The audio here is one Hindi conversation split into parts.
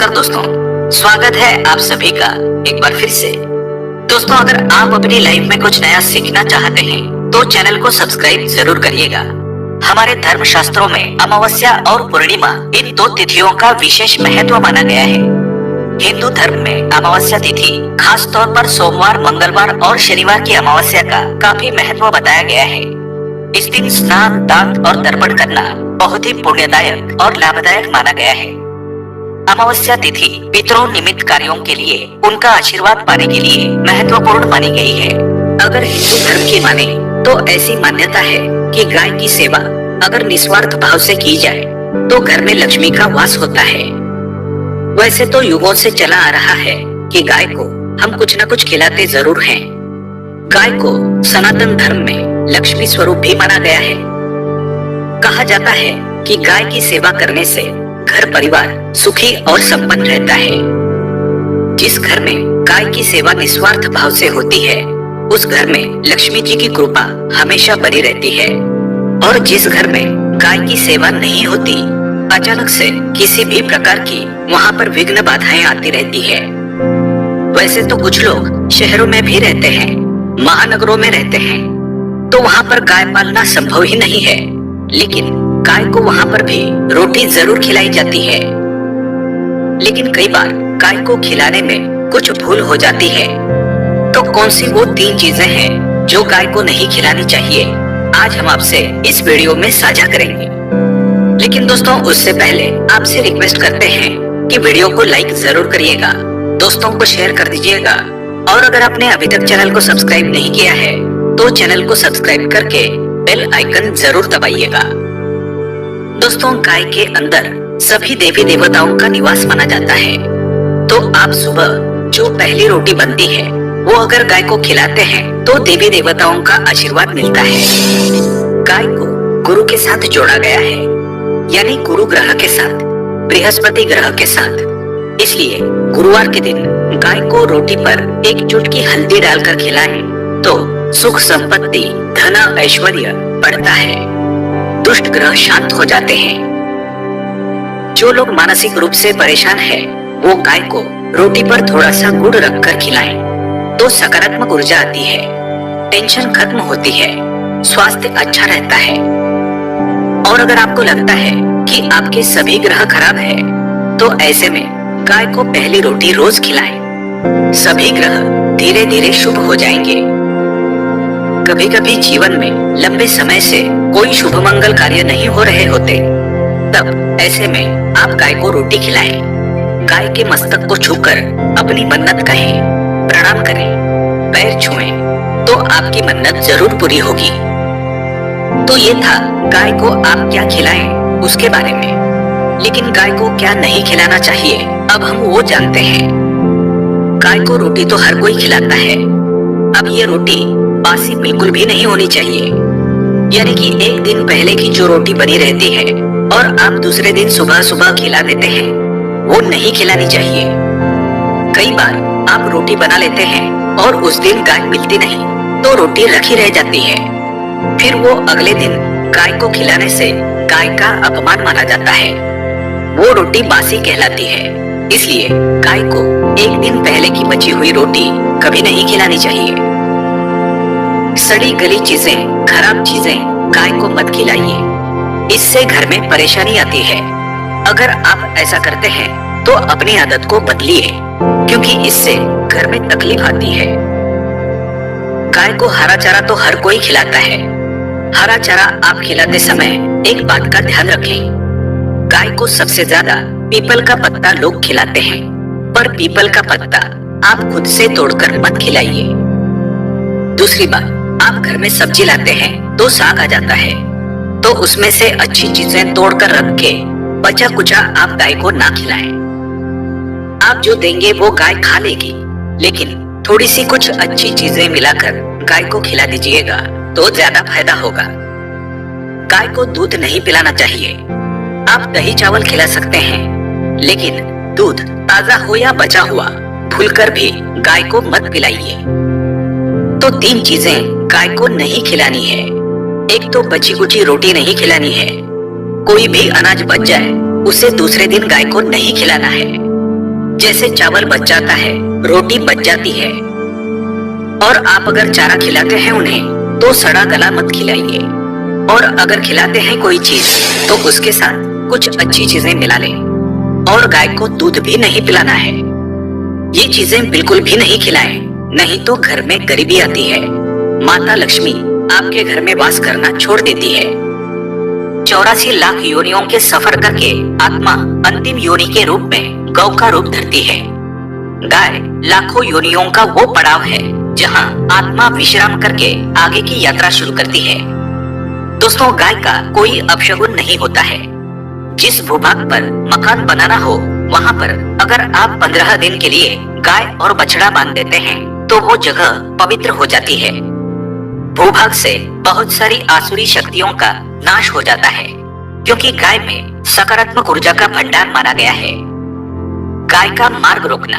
नमस्कार दोस्तों, स्वागत है आप सभी का एक बार फिर से। दोस्तों, अगर आप अपनी लाइफ में कुछ नया सीखना चाहते हैं तो चैनल को सब्सक्राइब जरूर करिएगा। हमारे धर्म शास्त्रों में अमावस्या और पूर्णिमा इन दो तिथियों का विशेष महत्व माना गया है। हिंदू धर्म में अमावस्या तिथि खास तौर पर सोमवार, मंगलवार और शनिवार की अमावस्या का काफी महत्व बताया गया है। इस दिन स्नान, दान और तर्पण करना बहुत ही पुण्यदायक और लाभदायक माना गया है। अमावस्या तिथि पितरों निमित्त कार्यों के लिए, उनका आशीर्वाद पाने के लिए महत्वपूर्ण मानी गई है। अगर हिंदू धर्म की माने तो ऐसी मान्यता है कि गाय की सेवा अगर निस्वार्थ भाव से की जाए तो घर में लक्ष्मी का वास होता है। वैसे तो युगों से चला आ रहा है कि गाय को हम कुछ न कुछ खिलाते जरूर हैं। गाय को सनातन धर्म में लक्ष्मी स्वरूप भी माना गया है। कहा जाता है कि गाय की सेवा करने से घर परिवार सुखी और संपन्न रहता है। जिस घर में गाय की सेवा निस्वार्थ भाव से होती है उस घर में लक्ष्मी जी की कृपा हमेशा बनी रहती है। और जिस घर में गाय की सेवा नहीं होती, अचानक से किसी भी प्रकार की वहाँ पर विघ्न बाधाएं आती रहती है। वैसे तो कुछ लोग शहरों में भी रहते हैं, महानगरों में रहते हैं, तो वहाँ पर गाय पालना संभव ही नहीं है, लेकिन गाय को वहाँ पर भी रोटी जरूर खिलाई जाती है। लेकिन कई बार गाय को खिलाने में कुछ भूल हो जाती है। तो कौन सी वो 3 चीजें हैं जो गाय को नहीं खिलानी चाहिए, आज हम आपसे इस वीडियो में साझा करेंगे। लेकिन दोस्तों, उससे पहले आपसे रिक्वेस्ट करते हैं कि वीडियो को लाइक जरूर करिएगा, दोस्तों को शेयर कर दीजिएगा, और अगर आपने अभी तक चैनल को सब्सक्राइब नहीं किया है तो चैनल को सब्सक्राइब करके बेल आइकन जरूर दबाइएगा। दोस्तों, गाय के अंदर सभी देवी देवताओं का निवास माना जाता है। तो आप सुबह जो पहली रोटी बनती है वो अगर गाय को खिलाते हैं तो देवी देवताओं का आशीर्वाद मिलता है। गाय को गुरु के साथ जोड़ा गया है, यानी गुरु ग्रह के साथ, बृहस्पति ग्रह के साथ। इसलिए गुरुवार के दिन गाय को रोटी पर 1 चुटकी हल्दी डालकर खिलाएं तो सुख, संपत्ति, धन, ऐश्वर्य बढ़ता है, दुष्ट ग्रह शांत हो जाते हैं। जो लोग मानसिक रूप से परेशान हैं, वो गाय को रोटी पर थोड़ा सा गुड़ रखकर खिलाएं तो सकारात्मक ऊर्जा आती है, टेंशन खत्म होती है, स्वास्थ्य अच्छा रहता है। और अगर आपको लगता है कि आपके सभी ग्रह खराब है तो ऐसे में गाय को पहली रोटी रोज खिलाएं, सभी ग्रह धीरे धीरे शुभ हो जाएंगे। कभी कभी जीवन में लंबे समय से कोई शुभ मंगल कार्य नहीं हो रहे होते, तब ऐसे में आप गाय को रोटी खिलाएं, गाय के मस्तक को छूकर अपनी मन्नत कहें, प्रणाम करें, पैर छुएं, तो आपकी मन्नत जरूर पूरी होगी। तो ये था गाय को आप क्या खिलाएं उसके बारे में। लेकिन गाय को क्या नहीं खिलाना चाहिए, अब हम वो जानते हैं। गाय को रोटी तो हर कोई खिलाता है। अब ये रोटी बासी बिल्कुल भी नहीं होनी चाहिए, यानी कि एक दिन पहले की जो रोटी बनी रहती है और आप दूसरे दिन सुबह सुबह खिला देते हैं, वो नहीं खिलानी चाहिए। कई बार आप रोटी बना लेते हैं और उस दिन गाय मिलती नहीं तो रोटी रखी रह जाती है, फिर वो अगले दिन गाय को खिलाने से गाय का अपमान माना जाता है, वो रोटी बासी कहलाती है। इसलिए गाय को एक दिन पहले की बची हुई रोटी कभी नहीं खिलानी चाहिए। सड़ी गली चीजें, खराब चीजें गाय को मत खिलाइए, इससे घर में परेशानी आती है। अगर आप ऐसा करते हैं तो अपनी आदत को बदलिए, क्योंकि इससे घर में तकलीफ आती है। गाय को हरा चारा तो हर कोई खिलाता है। हरा चारा आप खिलाते समय एक बात का ध्यान रखें, गाय को सबसे ज्यादा पीपल का पत्ता लोग खिलाते हैं, पर पीपल का पत्ता आप खुद से तोड़कर मत खिलाइए। दूसरी बात, आप घर में सब्जी लाते हैं तो साग आ जाता है, तो उसमें से अच्छी चीजें तोड़कर रख के बचा कुचा आप गाय को ना खिलाएं। आप जो देंगे वो गाय खा लेगी, लेकिन थोड़ी सी कुछ अच्छी चीजें मिलाकर गाय को खिला दीजिएगा तो ज्यादा फायदा होगा। गाय को दूध नहीं पिलाना चाहिए। आप दही चावल खिला सकते हैं, लेकिन दूध ताजा हो या बचा हुआ भूलकर भी गाय को मत पिलाइए। तो 3 चीजें गाय को नहीं खिलानी है। एक तो बची कुची रोटी नहीं खिलानी है, कोई भी अनाज बच जाए उसे दूसरे दिन गाय को नहीं खिलाना है। जैसे चावल बच जाता है, रोटी बच जाती है। और आप अगर चारा खिलाते हैं उन्हें तो सड़ा गला मत खिलाइए, और अगर खिलाते हैं कोई चीज तो उसके साथ कुछ अच्छी चीजें मिला लें। और गाय को दूध भी नहीं पिलाना है, ये चीजें बिल्कुल भी नहीं खिलाएं, नहीं तो घर में गरीबी आती है, माता लक्ष्मी आपके घर में वास करना छोड़ देती है। 84 लाख योनियों के सफर करके आत्मा अंतिम योनि के रूप में गौ का रूप धरती है। गाय लाखों योनियों का वो पड़ाव है जहां आत्मा विश्राम करके आगे की यात्रा शुरू करती है। दोस्तों, गाय का कोई अपशगुन नहीं होता है। जिस भूभाग पर मकान बनाना हो वहां पर अगर आप 15 दिन के लिए गाय और बछड़ा बांध देते हैं तो वो जगह पवित्र हो जाती है। भूभाग से बहुत सारी आसुरी शक्तियों का नाश हो जाता है, क्योंकि गाय में सकारात्मक ऊर्जा का भंडार माना गया है। गाय का मार्ग रोकना,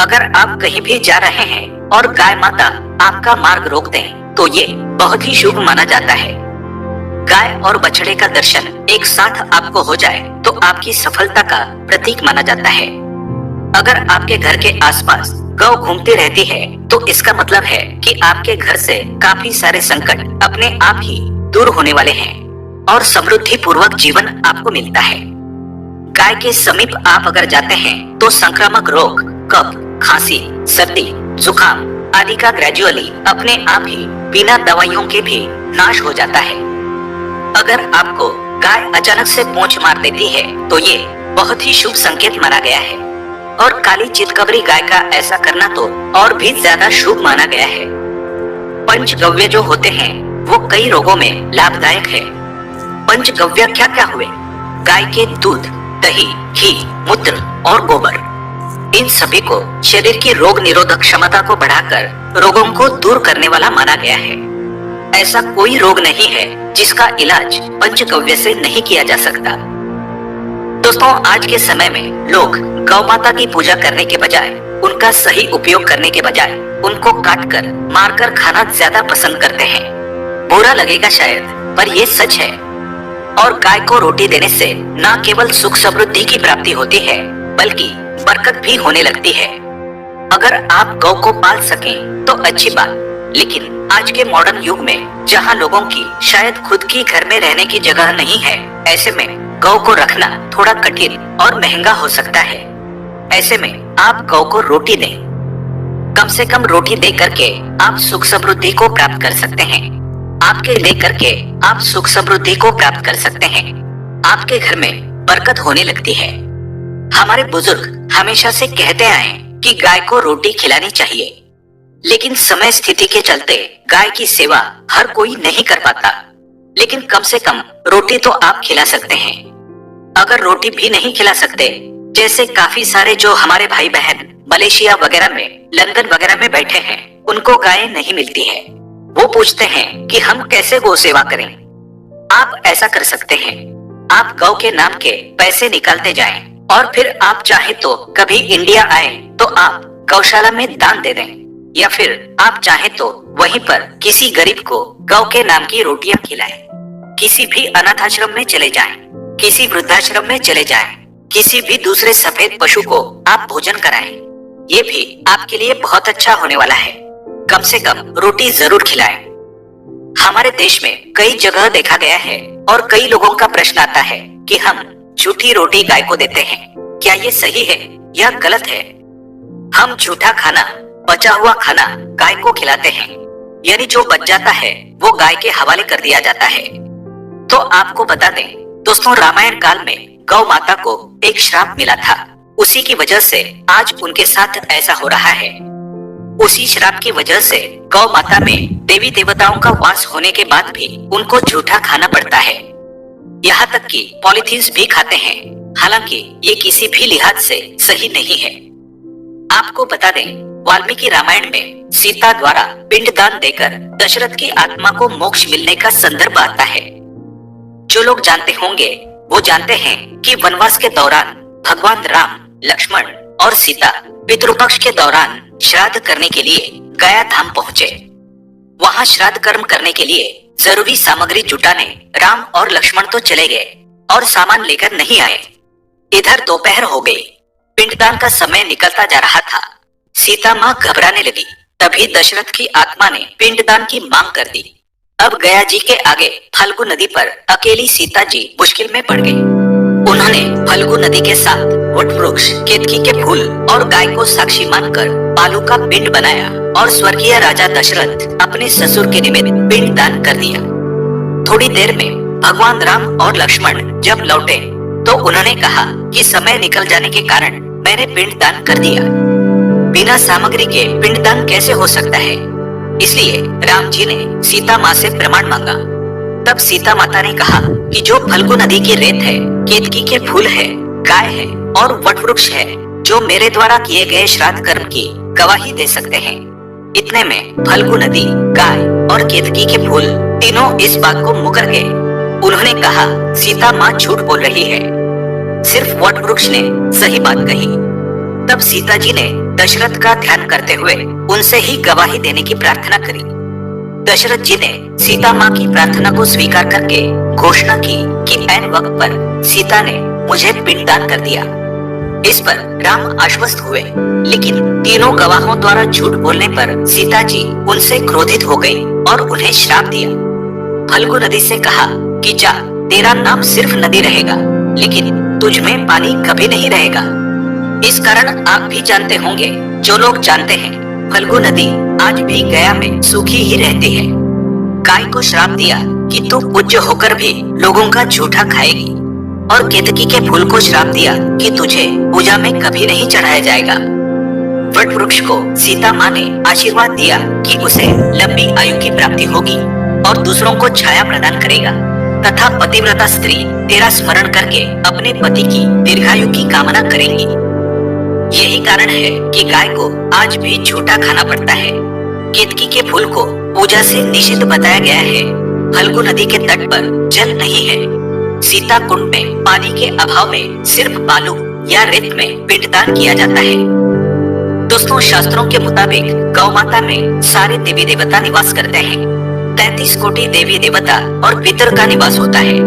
अगर आप कहीं भी जा रहे हैं और गाय माता आपका मार्ग रोक दें तो ये बहुत ही शुभ माना जाता है। गाय और बछड़े का दर्शन एक साथ आपको हो जाए तो आपकी सफलता का प्रतीक माना जाता है। अगर आपके घर के आसपास गौ घूमती रहती है तो इसका मतलब है कि आपके घर से काफी सारे संकट अपने आप ही दूर होने वाले हैं और समृद्धि पूर्वक जीवन आपको मिलता है। गाय के समीप आप अगर जाते हैं तो संक्रामक रोग, कफ, खांसी, सर्दी, जुकाम आदि का ग्रेजुअली अपने आप ही बिना दवाइयों के भी नाश हो जाता है। अगर आपको गाय अचानक से पूंछ मार देती है तो ये बहुत ही शुभ संकेत माना गया है, और काली चितकबरी गाय का ऐसा करना तो और भी ज्यादा शुभ माना गया है। पंचगव्य जो होते हैं वो कई रोगों में लाभदायक है। पंचगव्य क्या क्या हुए? गाय के दूध, दही, घी, मूत्र और गोबर, इन सभी को शरीर की रोग निरोधक क्षमता को बढ़ाकर रोगों को दूर करने वाला माना गया है। ऐसा कोई रोग नहीं है जिसका इलाज पंचगव्य से नहीं किया जा सकता। दोस्तों, आज के समय में लोग गौ माता की पूजा करने के बजाय, उनका सही उपयोग करने के बजाय उनको काटकर मारकर खाना ज्यादा पसंद करते हैं। बुरा लगेगा शायद, पर ये सच है। और गाय को रोटी देने से न केवल सुख समृद्धि की प्राप्ति होती है बल्कि बरकत भी होने लगती है। अगर आप गौ को पाल सकें तो अच्छी बात, लेकिन आज के मॉडर्न युग में जहां लोगों की शायद खुद की घर में रहने की जगह नहीं है, ऐसे में गौ को रखना थोड़ा कठिन और महंगा हो सकता है। ऐसे में आप गौ को रोटी दें। कम से कम रोटी दे करके आप सुख समृद्धि को प्राप्त कर सकते हैं। आपके दे करके आप सुख समृद्धि को प्राप्त कर सकते हैं। आपके घर में बरकत होने लगती है। हमारे बुजुर्ग हमेशा से कहते आए कि गाय को रोटी खिलानी चाहिए, लेकिन समय स्थिति के चलते गाय की सेवा हर कोई नहीं कर पाता। लेकिन कम से कम रोटी तो आप खिला सकते हैं। अगर रोटी भी नहीं खिला सकते, जैसे काफी सारे जो हमारे भाई बहन मलेशिया वगैरह में, लंदन वगैरह में बैठे हैं, उनको गायें नहीं मिलती है। वो पूछते हैं कि हम कैसे गौ सेवा करें। आप ऐसा कर सकते हैं, आप गौ के नाम के पैसे निकालते जाएं और फिर आप चाहे तो कभी इंडिया आए तो आप गौशाला में दान दे दें, या फिर आप चाहे तो वहीं पर किसी गरीब को गौ के नाम की रोटियां खिलाएं। किसी भी अनाथ आश्रम में चले जाएं, किसी वृद्धाश्रम में चले जाएं, किसी भी दूसरे सफेद पशु को आप भोजन कराएं। ये भी आपके लिए बहुत अच्छा होने वाला है। कम से कम रोटी जरूर खिलाएं। हमारे देश में कई जगह देखा गया है और कई लोगों का प्रश्न आता है कि हम झूठी रोटी गाय को देते हैं, क्या ये सही है या गलत है? हम झूठा खाना, बचा हुआ खाना गाय को खिलाते हैं, यानी जो बच जाता है वो गाय के हवाले कर दिया जाता है। तो आपको बता दें दोस्तों, रामायण काल में गौ माता को एक श्राप मिला था। उसी की वजह से आज उनके साथ ऐसा हो रहा है। उसी श्राप की वजह से गौ माता में देवी देवताओं का वास होने के बाद भी उनको झूठा खाना पड़ता है। यहाँ तक कि पॉलिथीन्स भी खाते हैं, हालांकि ये किसी भी लिहाज से सही नहीं है। आपको बता दें, वाल्मीकि रामायण में सीता द्वारा पिंडदान देकर दशरथ की आत्मा को मोक्ष मिलने का संदर्भ आता है। जो लोग जानते होंगे वो जानते हैं कि वनवास के दौरान भगवान राम, लक्ष्मण और सीता पितृपक्ष के दौरान श्राद्ध करने के लिए गया धाम पहुँचे। वहाँ श्राद्ध कर्म करने के लिए जरूरी सामग्री जुटाने राम और लक्ष्मण तो चले गए और सामान लेकर नहीं आए। इधर दोपहर हो गई। पिंडदान का समय निकलता जा रहा था। सीता माँ घबराने लगी। तभी दशरथ की आत्मा ने पिंडदान की मांग कर दी। अब गया जी के आगे फल्गु नदी पर अकेली सीता जी मुश्किल में पड़ गई। उन्होंने फल्गु नदी के साथ वट वृक्ष, केतकी के फूल और गाय को साक्षी मानकर बालू का पिंड बनाया और स्वर्गीय राजा दशरथ अपने ससुर के निमित्त पिंड दान कर दिया। थोड़ी देर में भगवान राम और लक्ष्मण जब लौटे तो उन्होंने कहा कि समय निकल जाने के कारण मैंने पिंड दान कर दिया। बिना सामग्री के पिंडदान कैसे हो सकता है? इसलिए राम जी ने सीता माँ से प्रमाण मांगा। तब सीता माता ने कहा कि जो फल्गु नदी की रेत है, केतकी के फूल है, गाय है और वट वृक्ष है, जो मेरे द्वारा किए गए श्राद्ध कर्म की गवाही दे सकते हैं। इतने में फल्गु नदी, गाय और केतकी के फूल तीनों इस बात को मुकर गए। उन्होंने कहा सीता माँ झूठ बोल रही है, सिर्फ वट वृक्ष ने सही बात कही। तब सीता जी ने दशरथ का ध्यान करते हुए उनसे ही गवाही देने की प्रार्थना करी। दशरथ जी ने सीता माँ की प्रार्थना को स्वीकार करके घोषणा की कि ऐन वक्त पर सीता ने मुझे पिंडदान कर दिया। इस पर राम आश्वस्त हुए, लेकिन तीनों गवाहों द्वारा झूठ बोलने पर सीता जी उनसे क्रोधित हो गई और उन्हें श्राप दिया। फल्गु नदी से कहा कि जा, तेरा नाम सिर्फ नदी रहेगा, लेकिन तुझ में पानी कभी नहीं रहेगा। इस कारण आप भी जानते होंगे, जो लोग जानते हैं, फल्गु नदी आज भी गया में सूखी ही रहती है। गाय को श्राप दिया कि तू पूज्य होकर भी लोगों का झूठा खाएगी, और केतकी के फूल को श्राप दिया कि तुझे पूजा में कभी नहीं चढ़ाया जाएगा। वट वृक्ष को सीता माँ ने आशीर्वाद दिया कि उसे लंबी आयु की प्राप्ति होगी और दूसरों को छाया प्रदान करेगा, तथा पतिव्रता स्त्री तेरा स्मरण करके अपने पति की दीर्घायु की कामना करेंगी। यही कारण है कि गाय को आज भी झूठा खाना पड़ता है। केतकी के फूल को पूजा से निषिद्ध बताया गया है। फल्गु नदी के तट पर जल नहीं है। सीता कुंड में पानी के अभाव में सिर्फ बालू या रेत में पिंडदान किया जाता है। दोस्तों, शास्त्रों के मुताबिक गौ माता में सारे देवी देवता निवास करते हैं। 33 कोटि देवी देवता और पितर का निवास होता है।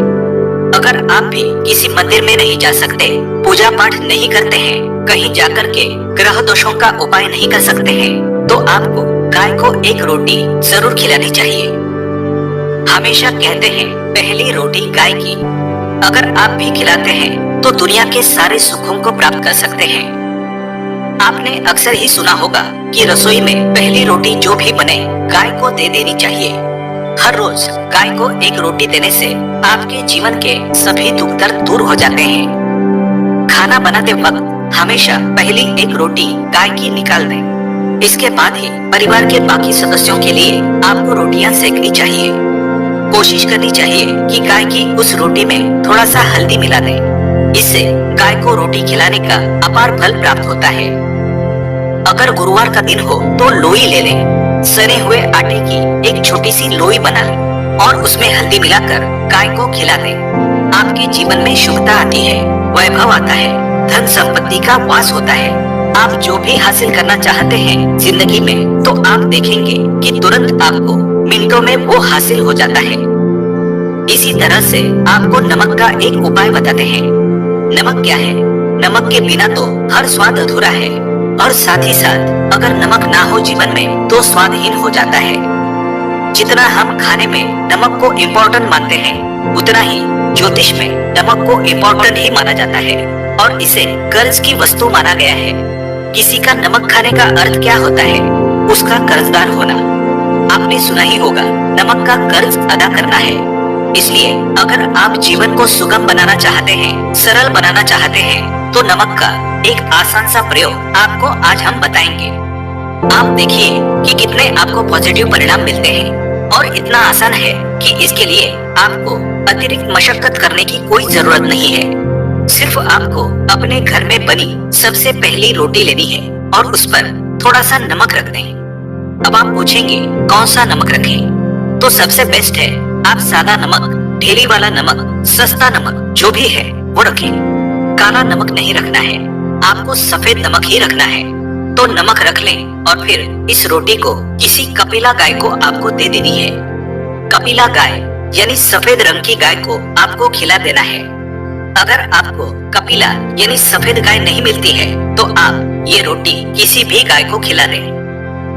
अगर आप भी किसी मंदिर में नहीं जा सकते, पूजा पाठ नहीं करते हैं, कहीं जाकर के ग्रह दोषों का उपाय नहीं कर सकते हैं, तो आपको गाय को एक रोटी जरूर खिलानी चाहिए। हमेशा कहते हैं पहली रोटी गाय की। अगर आप भी खिलाते हैं तो दुनिया के सारे सुखों को प्राप्त कर सकते हैं। आपने अक्सर ही सुना होगा कि रसोई में पहली रोटी जो भी बने गाय को दे देनी चाहिए। हर रोज गाय को एक रोटी देने से आपके जीवन के सभी दुख दर्द दूर हो जाते हैं। खाना बनाते वक्त हमेशा पहली एक रोटी गाय की निकाल दें। इसके बाद ही परिवार के बाकी सदस्यों के लिए आपको रोटियां सेकनी चाहिए। कोशिश करनी चाहिए कि गाय की उस रोटी में थोड़ा सा हल्दी मिला दें। इससे गाय को रोटी खिलाने का अपार फल प्राप्त होता है। अगर गुरुवार का दिन हो तो लोई ले लें। सने हुए आटे की एक छोटी सी लोई बना लें और उसमें हल्दी मिलाकर गाय को खिला दें। आपके जीवन में शुभता आती है, वैभव आता है, धन संपत्ति का वास होता है। आप जो भी हासिल करना चाहते हैं जिंदगी में, तो आप देखेंगे कि तुरंत आपको मिनटों में वो हासिल हो जाता है। इसी तरह से आपको नमक का एक उपाय बताते हैं। नमक क्या है? नमक के बिना तो हर स्वाद अधूरा है, और साथ ही साथ अगर नमक ना हो जीवन में तो स्वादहीन हो जाता है। जितना हम खाने में नमक को इम्पोर्टेंट मानते हैं, उतना ही ज्योतिष में नमक को इम्पोर्टेंट ही माना जाता है और इसे कर्ज की वस्तु माना गया है। किसी का नमक खाने का अर्थ क्या होता है? उसका कर्जदार होना। आपने सुना ही होगा, नमक का कर्ज अदा करना है। इसलिए अगर आप जीवन को सुगम बनाना चाहते हैं, सरल बनाना चाहते हैं, तो नमक का एक आसान सा प्रयोग आपको आज हम बताएंगे। आप देखिए कि कितने आपको पॉजिटिव परिणाम मिलते हैं, और इतना आसान है कि इसके लिए आपको अतिरिक्त मशक्कत करने की कोई जरूरत नहीं है। सिर्फ आपको अपने घर में बनी सबसे पहली रोटी लेनी है और उस पर थोड़ा सा नमक रख दें। अब आप पूछेंगे कौन सा नमक रखें? तो सबसे बेस्ट है आप सादा नमक, ढेली वाला नमक, सस्ता नमक जो भी है वो रखें। काला नमक नहीं रखना है, आपको सफेद नमक ही रखना है। तो नमक रख लें और फिर इस रोटी को किसी कपिला गाय को आपको दे देनी है। कपिला गाय यानी सफेद रंग की गाय को आपको खिला देना है। अगर आपको कपिला यानी सफेद गाय नहीं मिलती है तो आप ये रोटी किसी भी गाय को खिला दें।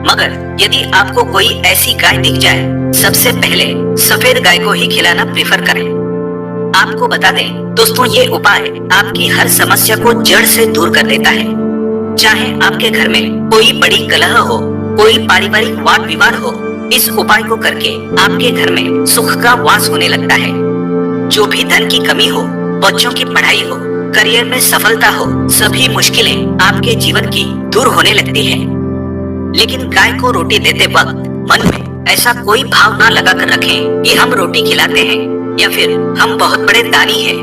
मगर यदि आपको कोई ऐसी गाय दिख जाए, सबसे पहले सफेद गाय को ही खिलाना प्रेफर करें। आपको बता दें दोस्तों, ये उपाय आपकी हर समस्या को जड़ से दूर कर देता है। चाहे आपके घर में कोई बड़ी कलह हो, कोई पारिवारिक वाद विवाद हो, इस उपाय को करके आपके घर में सुख का वास होने लगता है। जो भी धन की कमी हो, बच्चों की पढ़ाई हो, करियर में सफलता हो, सभी मुश्किलें आपके जीवन की दूर होने लगती है। लेकिन गाय को रोटी देते वक्त मन में ऐसा कोई भाव ना लगा कर रखें कि हम रोटी खिलाते हैं या फिर हम बहुत बड़े दानी हैं।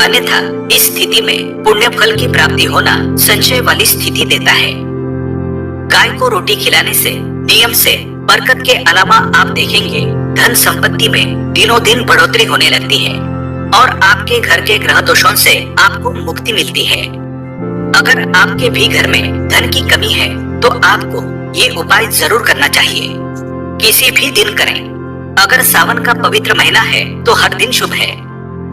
अन्यथा इस स्थिति में पुण्य फल की प्राप्ति होना संशय वाली स्थिति देता है। गाय को रोटी खिलाने से नियम से बरकत के अलावा आप देखेंगे धन संपत्ति में दिनों दिन बढ़ोतरी होने लगती है और आपके घर के ग्रह दोषों से आपको मुक्ति मिलती है। अगर आपके भी घर में धन की कमी है तो आपको ये उपाय जरूर करना चाहिए। किसी भी दिन करें। अगर सावन का पवित्र महीना है तो हर दिन शुभ है।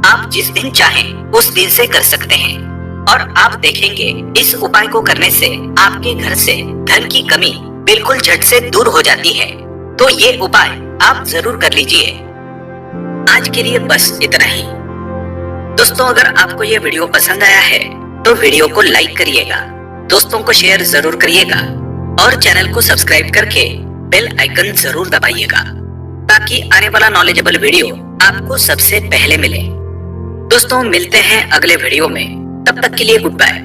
आप जिस दिन चाहें उस दिन से कर सकते हैं और आप देखेंगे इस उपाय को करने से आपके घर से धन की कमी बिल्कुल झट से दूर हो जाती है। तो ये उपाय आप जरूर कर लीजिए। आज के लिए बस इतना ही। दोस्तों, अगर आपको ये वीडियो पसंद आया है तो वीडियो को लाइक करिएगा, दोस्तों को शेयर जरूर करिएगा और चैनल को सब्सक्राइब करके बेल आइकन जरूर दबाइएगा ताकि आने वाला नॉलेजेबल वीडियो आपको सबसे पहले मिले। दोस्तों, मिलते हैं अगले वीडियो में। तब तक के लिए गुड बाय।